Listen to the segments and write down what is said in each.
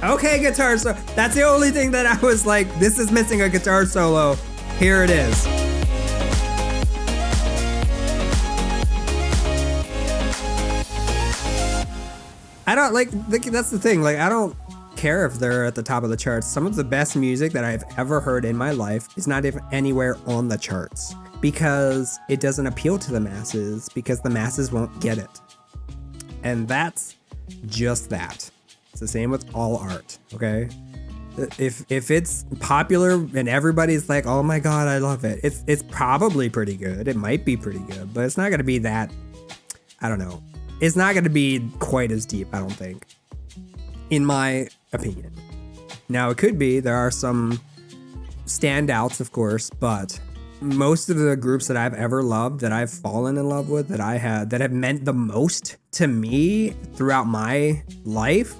Okay, guitar solo. That's the only thing that I was like, this is missing a guitar solo. Here it is. I don't like, that's the thing. Like, I don't care if they're at the top of the charts. Some of the best music that I've ever heard in my life is not even anywhere on the charts because it doesn't appeal to the masses, because the masses won't get it. And that's just that. It's the same with all art, okay? If it's popular and everybody's like, oh my God, I love it, it's probably pretty good. It might be pretty good, but it's not gonna be that, I don't know. It's not gonna be quite as deep, I don't think, in my opinion. Now, it could be, there are some standouts, of course, but most of the groups that I've ever loved, that I've fallen in love with, that have meant the most to me throughout my life,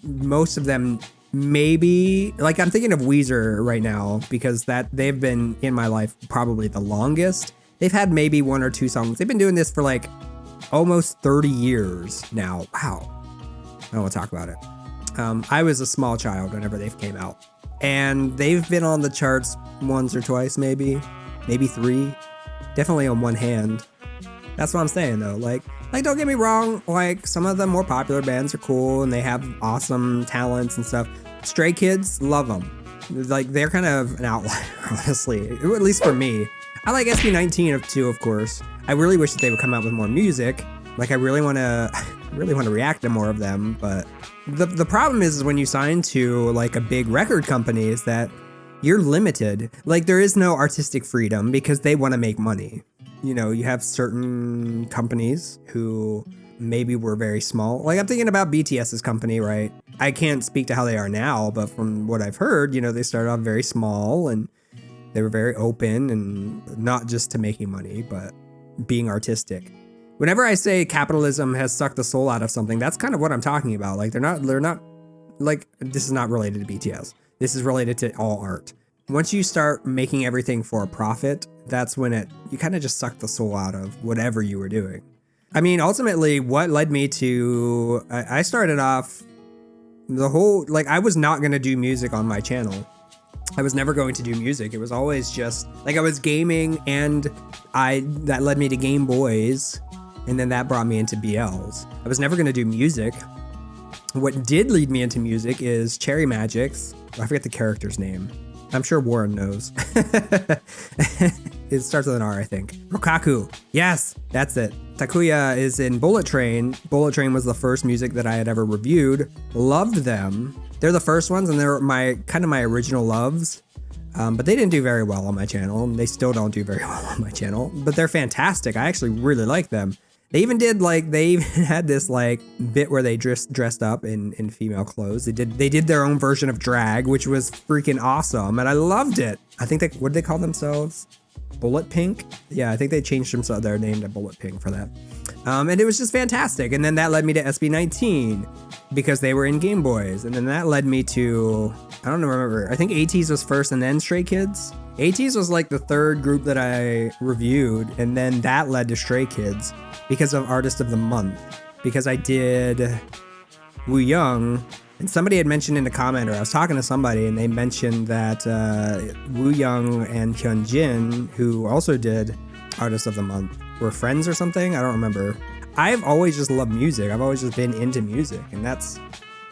most of them, maybe, like, I'm thinking of Weezer right now because they've been in my life probably the longest. They've had maybe 1 or 2 songs. They've been doing this for like almost 30 years now. Wow. I don't want to talk about it. I was a small child whenever they came out, and they've been on the charts once or twice, maybe 3, definitely on one hand. That's what I'm saying though. Like, don't get me wrong. Like, some of the more popular bands are cool and they have awesome talents and stuff. Stray Kids, love them. Like, they're kind of an outlier, honestly, at least for me. I like SB19 too, of course. I really wish that they would come out with more music. Like, I really want to react to more of them. But the problem is when you sign to like a big record company is that you're limited. Like, there is no artistic freedom because they want to make money. You know, you have certain companies who maybe were very small. Like, I'm thinking about BTS's company, right? I can't speak to how they are now, but from what I've heard, you know, they started off very small and they were very open, and not just to making money, but being artistic. Whenever I say capitalism has sucked the soul out of something, that's kind of what I'm talking about. Like, they're not like, this is not related to BTS. This is related to all art. Once you start making everything for a profit, that's when you kind of just suck the soul out of whatever you were doing. I mean, ultimately, what led me to, I started off the whole, like, I was not going to do music on my channel. I was never going to do music. It was always just like I was gaming, and that led me to Game Boys, and then that brought me into BLs. I was never going to do music. What did lead me into music is Cherry Magic's, I forget the character's name. I'm sure Warren knows. It starts with an R, I think. Rokaku. Yes, that's it. Takuya is in Bullet Train. Bullet Train was the first music that I had ever reviewed. Loved them. They're the first ones, and they're my original loves. But they didn't do very well on my channel, and they still don't do very well on my channel. But they're fantastic. I actually really like them. They even had this like bit where they dressed up in female clothes. They did their own version of drag, which was freaking awesome, and I loved it. I think what did they call themselves? Bullet Pink? Yeah, I think they changed their name to Bullet Pink for that. And it was just fantastic. And then that led me to SB19 because they were in Game Boys. And then that led me to, I don't remember, I think ATEEZ was first and then Stray Kids. ATEEZ was like the third group that I reviewed. And then that led to Stray Kids because of Artist of the Month. Because I did Woo Young. And somebody had mentioned in the comment, or I was talking to somebody, and they mentioned that Woo Young and Hyunjin, who also did Artist of the Month, were friends or something. I don't remember. I've always just loved music. I've always just been into music, and that's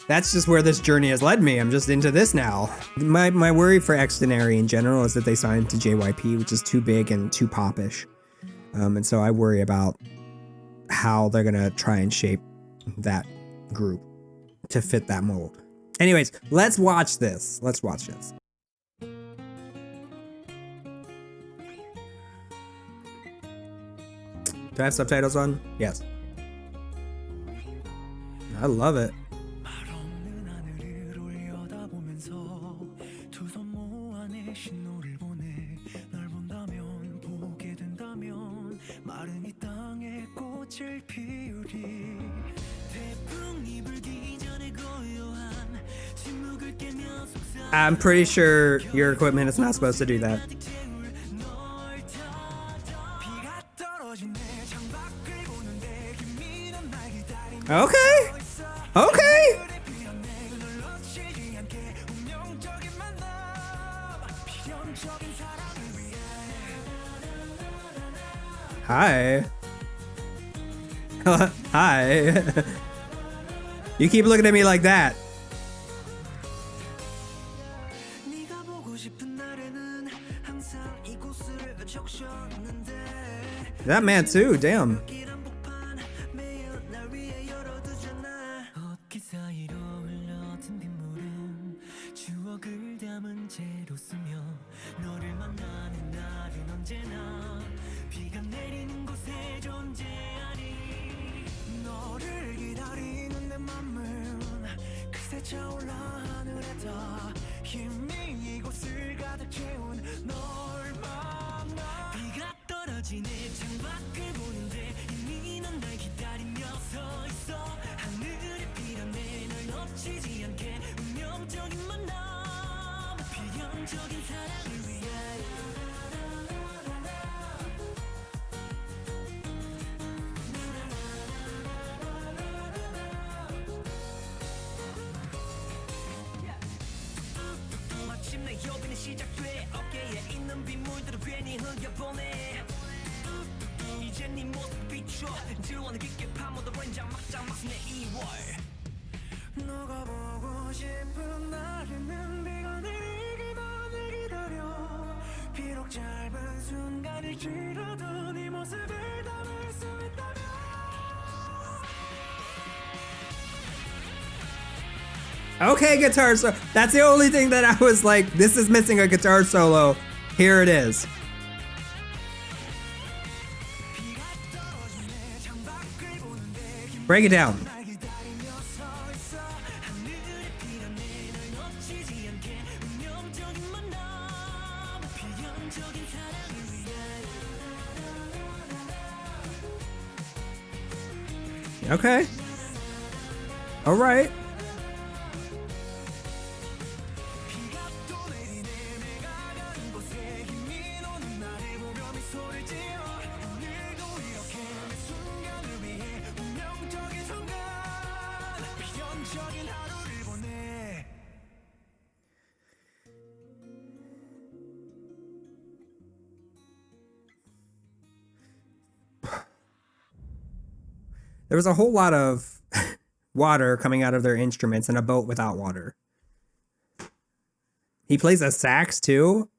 just where this journey has led me. I'm just into this now. My worry for Extonary in general is that they signed to JYP, which is too big and too popish. And so I worry about how they're gonna try and shape that group to fit that mold. Anyways, let's watch this. Let's watch this. Do I have subtitles on? Yes. I love it. I'm pretty sure your equipment is not supposed to do that. Okay. Okay. Hi. Hi. You keep looking at me like that. That man too, damn. Okay, guitar solo. That's the only thing that I was like, this is missing a guitar solo. Here it is. Break it down. Okay. All right. There was a whole lot of water coming out of their instruments and a boat without water. He plays a sax too.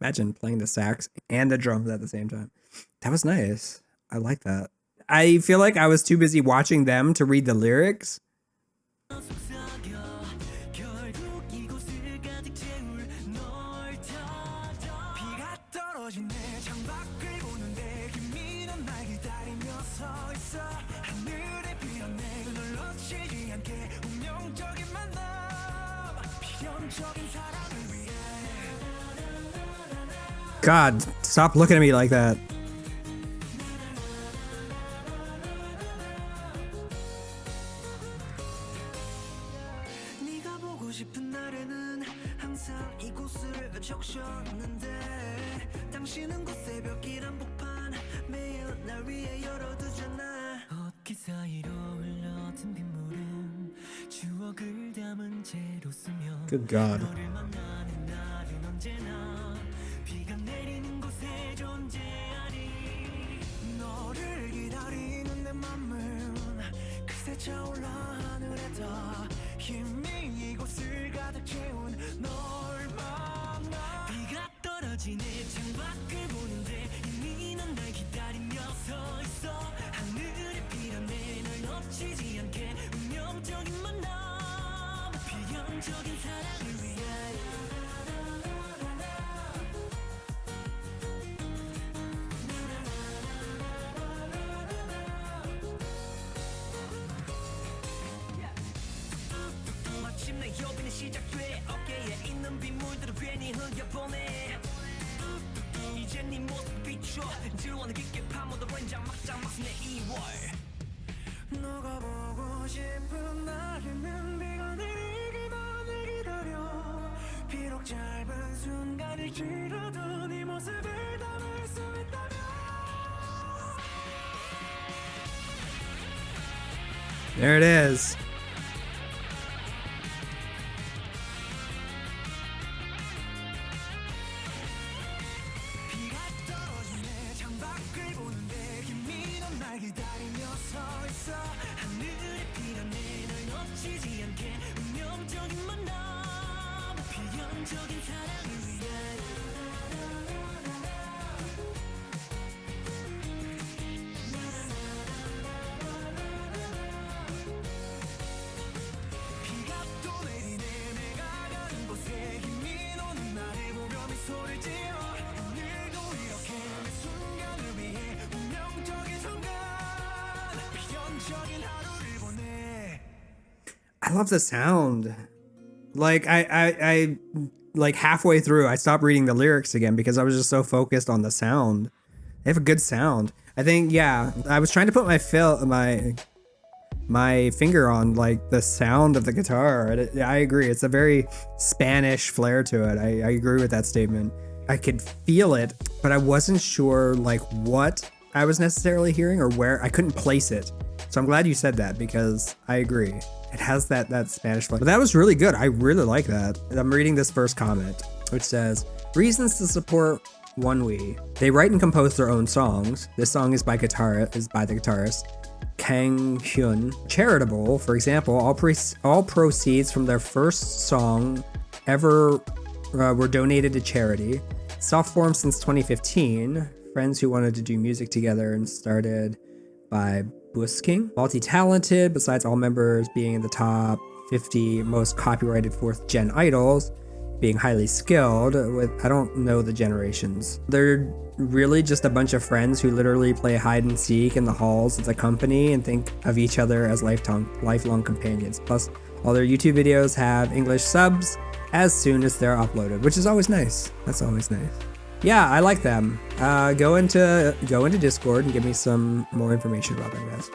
Imagine playing the sax and the drums at the same time. That was nice. I like that. I feel like I was too busy watching them to read the lyrics. God, stop looking at me like that. Good God. There it is. I love the sound. Like I like halfway through, I stopped reading the lyrics again because I was just so focused on the sound. They have a good sound. I think, yeah, I was trying to put my finger on like the sound of the guitar. I agree. It's a very Spanish flair to it. I agree with that statement. I could feel it, but I wasn't sure like what I was necessarily hearing or where. I couldn't place it. So I'm glad you said that because I agree. It has that Spanish flavor. But that was really good. I really like that. I'm reading this first comment, which says, reasons to support ONEWE. They write and compose their own songs. This song is by the guitarist Kang Hyun. Charitable, for example, all proceeds from their first song ever were donated to charity. Self-formed since 2015. Friends who wanted to do music together and started by busking. Multi-talented, besides all members being in the top 50 most copyrighted 4th gen idols, being highly skilled with, I don't know the generations. They're really just a bunch of friends who literally play hide and seek in the halls of the company and think of each other as lifelong companions. Plus, all their YouTube videos have English subs as soon as they're uploaded, which is always nice. That's always nice. Yeah, I like them. Go into Discord and give me some more information about them, guys.